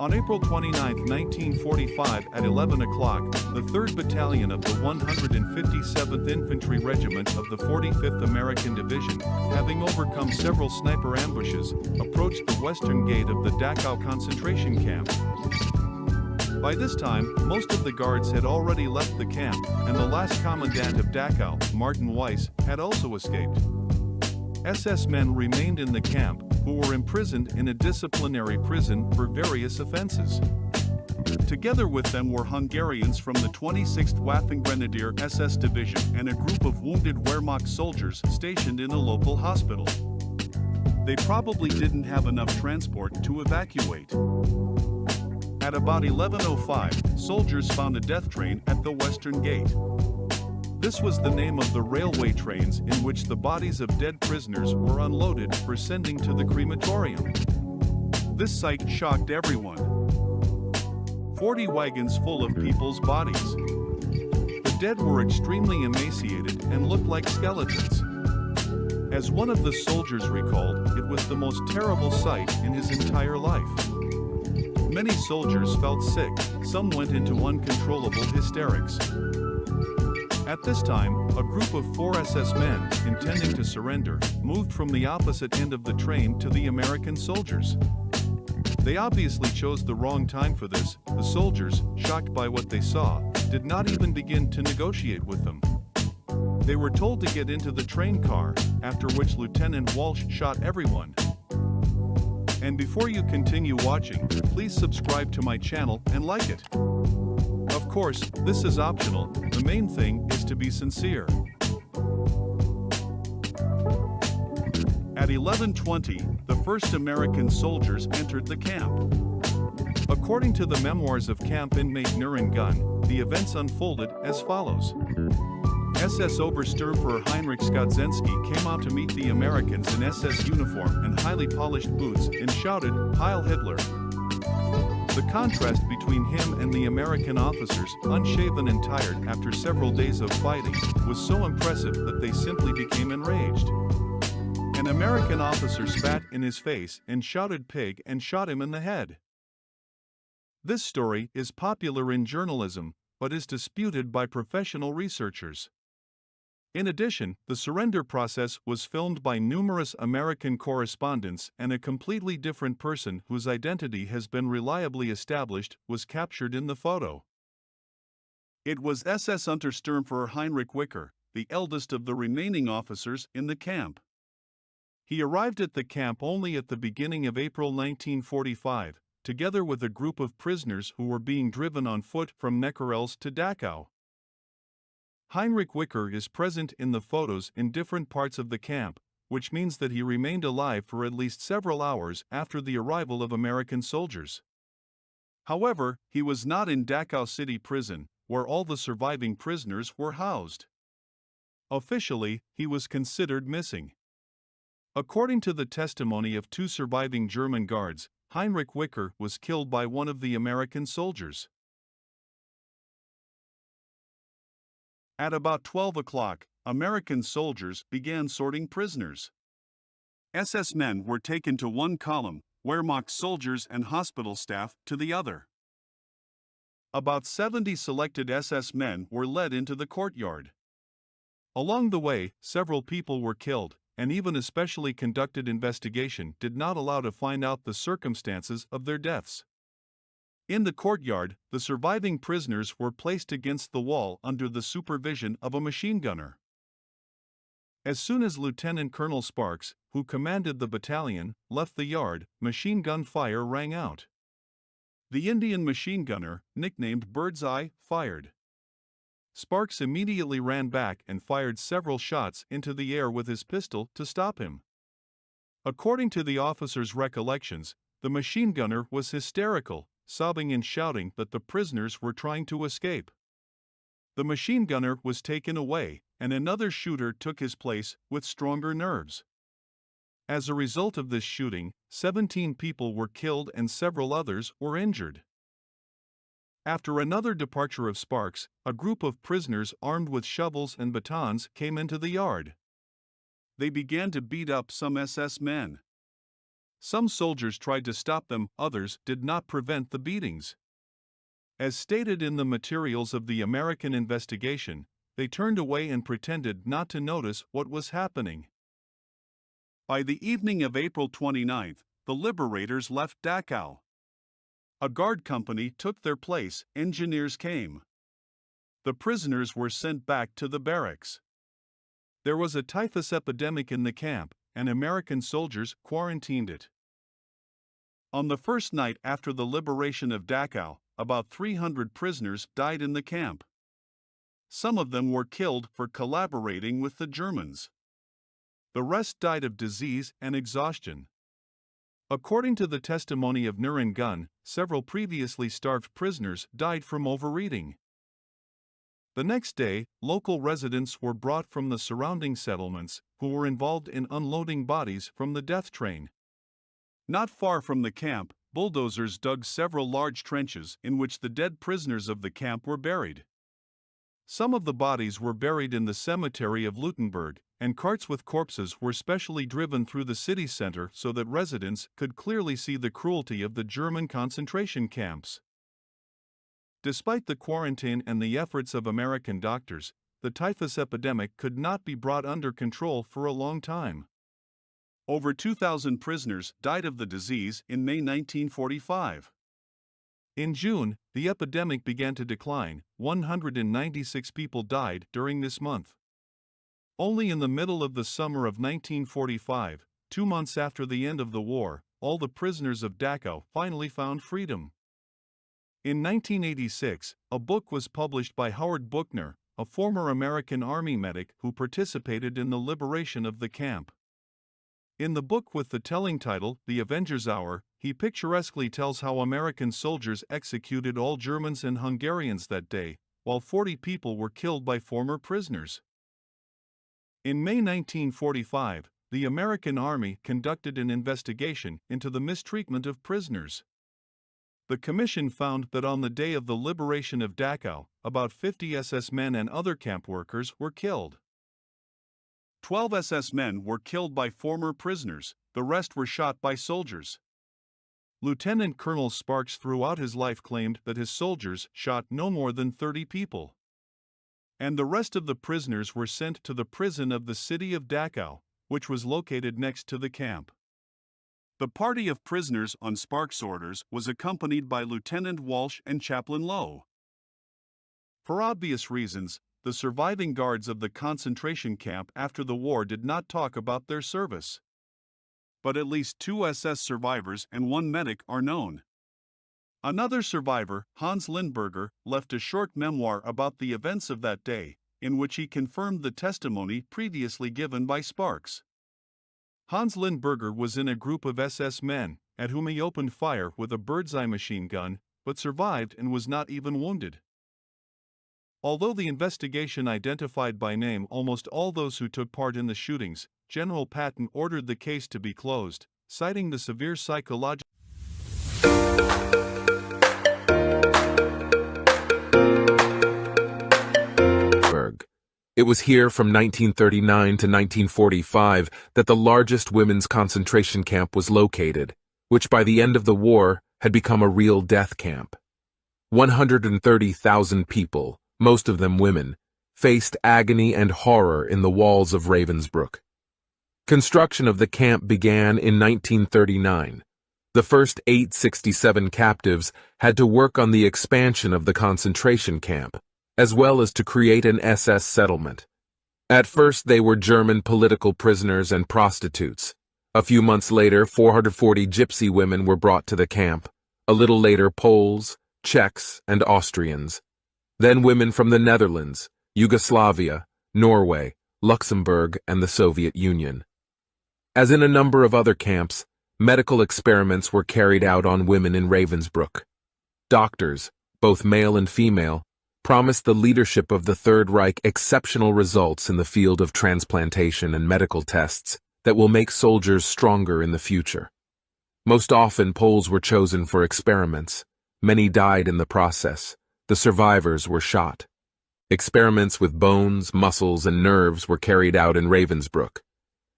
On April 29, 1945 at 11 o'clock, the 3rd Battalion of the 157th Infantry Regiment of the 45th American Division, having overcome several sniper ambushes, approached the western gate of the Dachau concentration camp. By this time, most of the guards had already left the camp, and the last commandant of Dachau, Martin Weiss, had also escaped. SS men remained in the camp, who were imprisoned in a disciplinary prison for various offenses. Together with them were Hungarians from the 26th Waffengrenadier SS Division and a group of wounded Wehrmacht soldiers stationed in a local hospital. They probably didn't have enough transport to evacuate. At about 11:05, soldiers found a death train at the western gate. This was the name of the railway trains in which the bodies of dead prisoners were unloaded for sending to the crematorium. This sight shocked everyone. 40 wagons full of people's bodies. The dead were extremely emaciated and looked like skeletons. As one of the soldiers recalled, it was the most terrible sight in his entire life. Many soldiers felt sick, some went into uncontrollable hysterics. At this time, a group of 4 SS men, intending to surrender, moved from the opposite end of the train to the American soldiers. They obviously chose the wrong time for this. The soldiers, shocked by what they saw, did not even begin to negotiate with them. They were told to get into the train car, after which Lieutenant Walsh shot everyone. And before you continue watching, please subscribe to my channel and like it. Of course, this is optional, the main thing is to be sincere. At 11:20, the first American soldiers entered the camp. According to the memoirs of camp inmate Nuren Gun, the events unfolded as follows. SS Obersturmführer Heinrich Skodzensky came out to meet the Americans in SS uniform and highly polished boots and shouted, "Heil Hitler!" The contrast between him and the American officers, unshaven and tired after several days of fighting, was so impressive that they simply became enraged. An American officer spat in his face and shouted "pig" and shot him in the head. This story is popular in journalism, but is disputed by professional researchers. In addition, the surrender process was filmed by numerous American correspondents, and a completely different person whose identity has been reliably established was captured in the photo. It was SS Untersturmführer Heinrich Wicker, the eldest of the remaining officers in the camp. He arrived at the camp only at the beginning of April 1945, together with a group of prisoners who were being driven on foot from Neckarels to Dachau. Heinrich Wicker is present in the photos in different parts of the camp, which means that he remained alive for at least several hours after the arrival of American soldiers. However, he was not in Dachau City Prison, where all the surviving prisoners were housed. Officially, he was considered missing. According to the testimony of 2 surviving German guards, Heinrich Wicker was killed by one of the American soldiers. At about 12 o'clock, American soldiers began sorting prisoners. SS men were taken to one column, Wehrmacht soldiers and hospital staff to the other. About 70 selected SS men were led into the courtyard. Along the way, several people were killed, and even a specially conducted investigation did not allow to find out the circumstances of their deaths. In the courtyard, the surviving prisoners were placed against the wall under the supervision of a machine gunner. As soon as Lieutenant Colonel Sparks, who commanded the battalion, left the yard, machine gun fire rang out. The Indian machine gunner, nicknamed Birdseye, fired. Sparks immediately ran back and fired several shots into the air with his pistol to stop him. According to the officer's recollections, the machine gunner was hysterical, sobbing and shouting that the prisoners were trying to escape. The machine gunner was taken away, and another shooter took his place with stronger nerves. As a result of this shooting, 17 people were killed and several others were injured. After another departure of Sparks, a group of prisoners armed with shovels and batons came into the yard. They began to beat up some SS men. Some soldiers tried to stop them, others did not prevent the beatings. As stated in the materials of the American investigation, they turned away and pretended not to notice what was happening. By the evening of April 29, the liberators left Dachau. A guard company took their place, engineers came. The prisoners were sent back to the barracks. There was a typhus epidemic in the camp, and American soldiers quarantined it. On the first night after the liberation of Dachau, about 300 prisoners died in the camp. Some of them were killed for collaborating with the Germans. The rest died of disease and exhaustion. According to the testimony of Nuren Gun, several previously starved prisoners died from overeating. The next day, local residents were brought from the surrounding settlements, who were involved in unloading bodies from the death train. Not far from the camp, bulldozers dug several large trenches in which the dead prisoners of the camp were buried. Some of the bodies were buried in the cemetery of Luttenberg, and carts with corpses were specially driven through the city center so that residents could clearly see the cruelty of the German concentration camps. Despite the quarantine and the efforts of American doctors, the typhus epidemic could not be brought under control for a long time. Over 2,000 prisoners died of the disease in May 1945. In June, the epidemic began to decline. 196 people died during this month. Only in the middle of the summer of 1945, 2 months after the end of the war, all the prisoners of Dachau finally found freedom. In 1986, a book was published by Howard Buchner, a former American Army medic who participated in the liberation of the camp. In the book with the telling title, The Avengers Hour, he picturesquely tells how American soldiers executed all Germans and Hungarians that day, while 40 people were killed by former prisoners. In May 1945, the American Army conducted an investigation into the mistreatment of prisoners. The commission found that on the day of the liberation of Dachau, about 50 SS men and other camp workers were killed. 12 SS men were killed by former prisoners, the rest were shot by soldiers. Lieutenant Colonel Sparks throughout his life claimed that his soldiers shot no more than 30 people. And the rest of the prisoners were sent to the prison of the city of Dachau, which was located next to the camp. The party of prisoners on Sparks' orders was accompanied by Lieutenant Walsh and Chaplain Lowe. For obvious reasons, the surviving guards of the concentration camp after the war did not talk about their service. But at least 2 SS survivors and 1 medic are known. Another survivor, Hans Lindberger, left a short memoir about the events of that day, in which he confirmed the testimony previously given by Sparks. Hans Lindberger was in a group of SS men, at whom he opened fire with a bird's-eye machine gun, but survived and was not even wounded. Although the investigation identified by name almost all those who took part in the shootings, General Patton ordered the case to be closed, citing the severe psychological. It was here from 1939 to 1945 that the largest women's concentration camp was located, which by the end of the war had become a real death camp. 130,000 people, most of them women, faced agony and horror in the walls of Ravensbrück. Construction of the camp began in 1939. The first 867 captives had to work on the expansion of the concentration camp, as well as to create an SS settlement. At first they were German political prisoners and prostitutes. A few months later, 440 gypsy women were brought to the camp. A little later, Poles, Czechs, and Austrians. Then women from the Netherlands, Yugoslavia, Norway, Luxembourg, and the Soviet Union. As in a number of other camps, medical experiments were carried out on women in Ravensbrück. Doctors, both male and female, promised the leadership of the Third Reich exceptional results in the field of transplantation and medical tests that will make soldiers stronger in the future. Most often, Poles were chosen for experiments. Many died in the process. The survivors were shot. Experiments with bones, muscles, and nerves were carried out in Ravensbrück.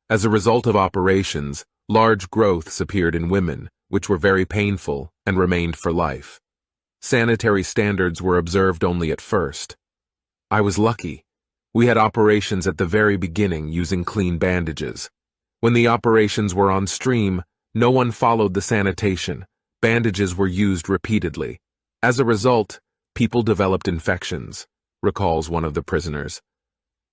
As a result of operations, Large growths appeared in women, which were very painful and remained for life. Sanitary standards were observed only at first. I was lucky. We had operations at the very beginning using clean bandages. When the operations were on stream, no one followed the sanitation. Bandages were used repeatedly. As a result, people developed infections, recalls one of the prisoners.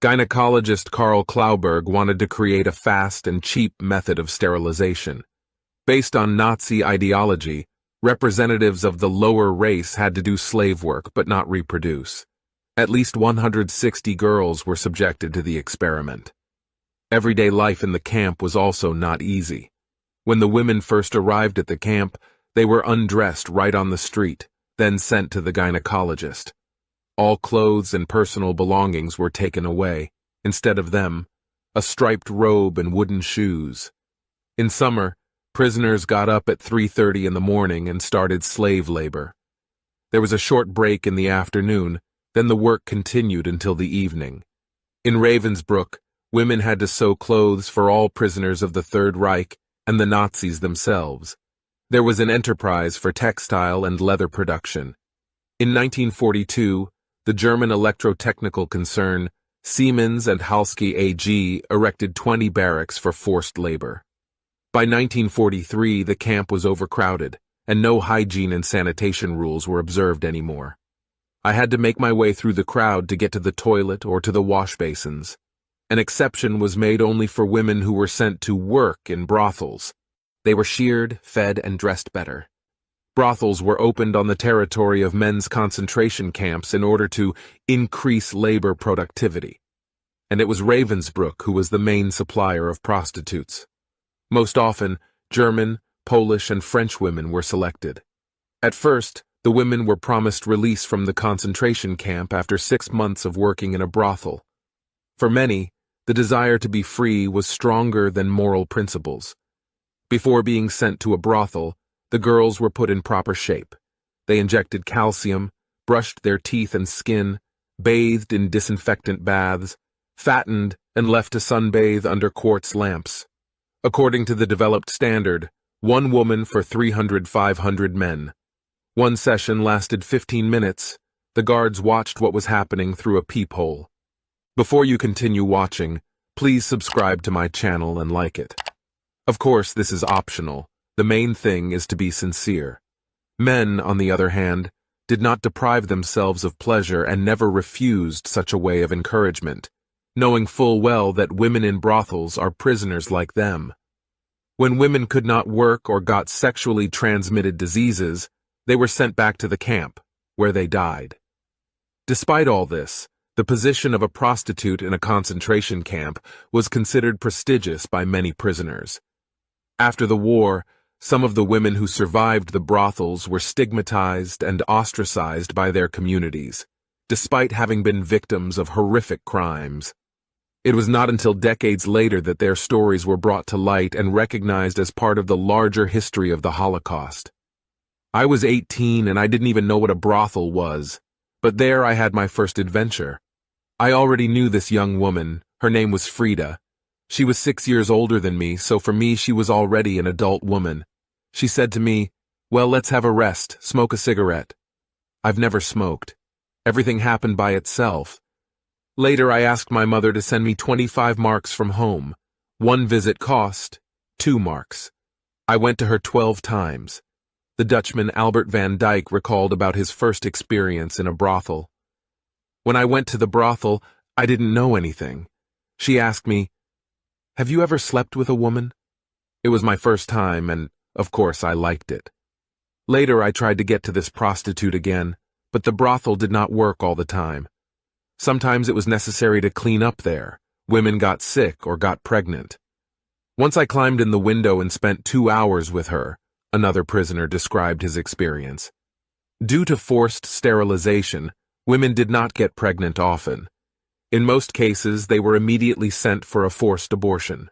Gynecologist Karl Klauberg wanted to create a fast and cheap method of sterilization. Based on Nazi ideology, representatives of the lower race had to do slave work but not reproduce. At least 160 girls were subjected to the experiment. Everyday life in the camp was also not easy. When the women first arrived at the camp, they were undressed right on the street, then sent to the gynecologist. All clothes and personal belongings were taken away. Instead of them, a striped robe and wooden shoes. In summer, prisoners got up at 3:30 in the morning and started slave labor. There was a short break in the afternoon, then the work continued until the evening. In Ravensbrück, women had to sew clothes for all prisoners of the Third Reich and the Nazis themselves. There was an enterprise for textile and leather production. In 1942, the German electrotechnical concern Siemens and Halske AG erected 20 barracks for forced labor. By 1943, the camp was overcrowded, and no hygiene and sanitation rules were observed anymore. I had to make my way through the crowd to get to the toilet or to the wash basins. An exception was made only for women who were sent to work in brothels. They were sheared, fed, and dressed better. Brothels were opened on the territory of men's concentration camps in order to increase labor productivity. And it was Ravensbrück who was the main supplier of prostitutes. Most often, German, Polish, and French women were selected. At first, the women were promised release from the concentration camp after 6 months of working in a brothel. For many, the desire to be free was stronger than moral principles. Before being sent to a brothel, the girls were put in proper shape. They injected calcium, brushed their teeth and skin, bathed in disinfectant baths, fattened, and left to sunbathe under quartz lamps. According to the developed standard, 1 woman for 300-500 men. One session lasted 15 minutes. The guards watched what was happening through a peephole. Before you continue watching, please subscribe to my channel and like it. Of course, this is optional. The main thing is to be sincere. Men, on the other hand, did not deprive themselves of pleasure and never refused such a way of encouragement, knowing full well that women in brothels are prisoners like them. When women could not work or got sexually transmitted diseases, they were sent back to the camp, where they died. Despite all this, the position of a prostitute in a concentration camp was considered prestigious by many prisoners. After the war, some of the women who survived the brothels were stigmatized and ostracized by their communities, despite having been victims of horrific crimes. It was not until decades later that their stories were brought to light and recognized as part of the larger history of the Holocaust. I was 18 and I didn't even know what a brothel was, but there I had my first adventure. I already knew this young woman. Her name was Frida. She was 6 years older than me, so for me she was already an adult woman. She said to me, "Well, let's have a rest, smoke a cigarette." I've never smoked. Everything happened by itself. Later I asked my mother to send me 25 marks from home. One visit cost 2 marks. I went to her 12 times. The Dutchman Albert van Dyck recalled about his first experience in a brothel. When I went to the brothel, I didn't know anything. She asked me, "Have you ever slept with a woman?" It was my first time, and, of course, I liked it. Later I tried to get to this prostitute again, but the brothel did not work all the time. Sometimes it was necessary to clean up there. Women got sick or got pregnant. Once I climbed in the window and spent 2 hours with her, another prisoner described his experience. Due to forced sterilization, women did not get pregnant often. In most cases, they were immediately sent for a forced abortion.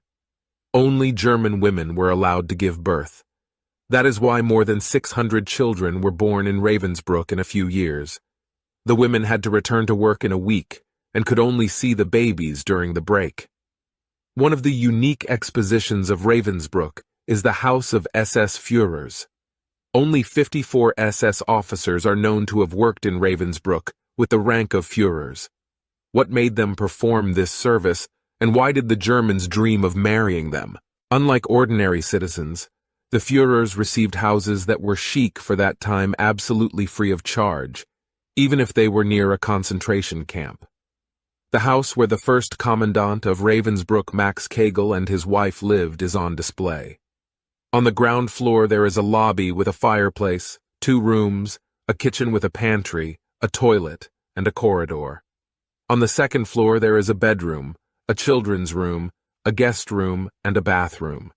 Only German women were allowed to give birth. That is why more than 600 children were born in Ravensbrück in a few years. The women had to return to work in a week and could only see the babies during the break. One of the unique expositions of Ravensbrück is the House of SS Führers. Only 54 SS officers are known to have worked in Ravensbrück with the rank of Führers. What made them perform this service, and why did the Germans dream of marrying them? Unlike ordinary citizens, the Führers received houses that were chic for that time, absolutely free of charge, even if they were near a concentration camp. The house where the first commandant of Ravensbrück, Max Kegel, and his wife lived is on display. On the ground floor there is a lobby with a fireplace, 2 rooms, a kitchen with a pantry, a toilet, and a corridor. On the second floor there is a bedroom, a children's room, a guest room, and a bathroom.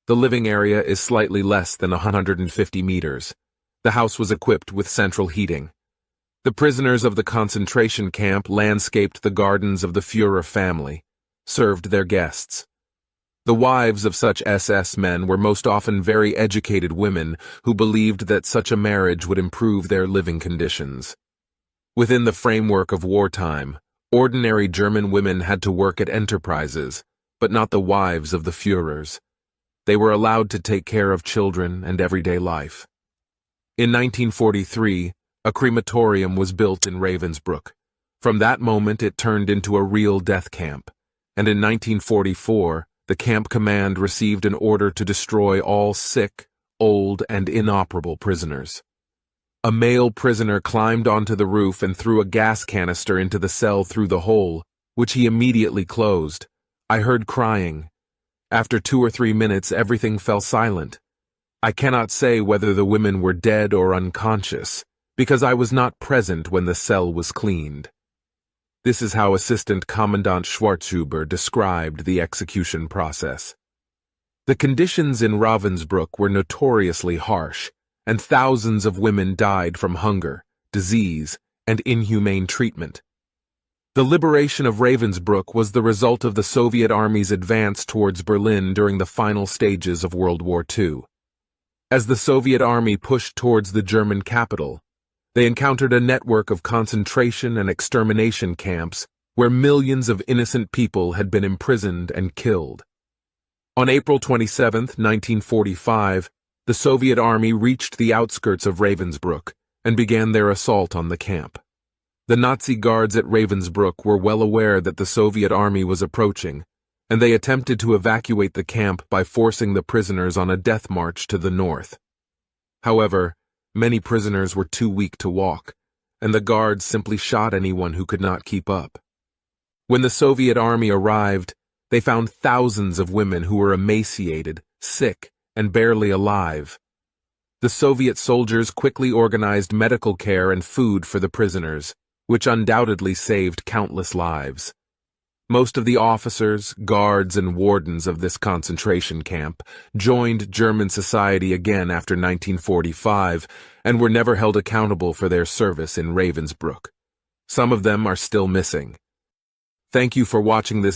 The living area is slightly less than 150 meters. The house was equipped with central heating. The prisoners of the concentration camp landscaped the gardens of the Führer family, served their guests. The wives of such SS men were most often very educated women who believed that such a marriage would improve their living conditions. Within the framework of wartime, ordinary German women had to work at enterprises, but not the wives of the Führers. They were allowed to take care of children and everyday life. In 1943, a crematorium was built in Ravensbrück. From that moment it turned into a real death camp, and in 1944, the camp command received an order to destroy all sick, old, and inoperable prisoners. A male prisoner climbed onto the roof and threw a gas canister into the cell through the hole, which he immediately closed. I heard crying. After 2 or 3 minutes, everything fell silent. I cannot say whether the women were dead or unconscious, because I was not present when the cell was cleaned. This is how Assistant Commandant Schwarzhuber described the execution process. The conditions in Ravensbrück were notoriously harsh, and thousands of women died from hunger, disease, and inhumane treatment. The liberation of Ravensbrück was the result of the Soviet Army's advance towards Berlin during the final stages of World War II. As the Soviet Army pushed towards the German capital, they encountered a network of concentration and extermination camps where millions of innocent people had been imprisoned and killed. On April 27, 1945, the Soviet Army reached the outskirts of Ravensbrück and began their assault on the camp. The Nazi guards at Ravensbrück were well aware that the Soviet Army was approaching, and they attempted to evacuate the camp by forcing the prisoners on a death march to the north. However, many prisoners were too weak to walk, and the guards simply shot anyone who could not keep up. When the Soviet Army arrived, they found thousands of women who were emaciated, sick, and barely alive. The Soviet soldiers quickly organized medical care and food for the prisoners, which undoubtedly saved countless lives. Most of the officers, guards, and wardens of this concentration camp joined German society again after 1945 and were never held accountable for their service in Ravensbrück. Some of them are still missing. Thank you for watching this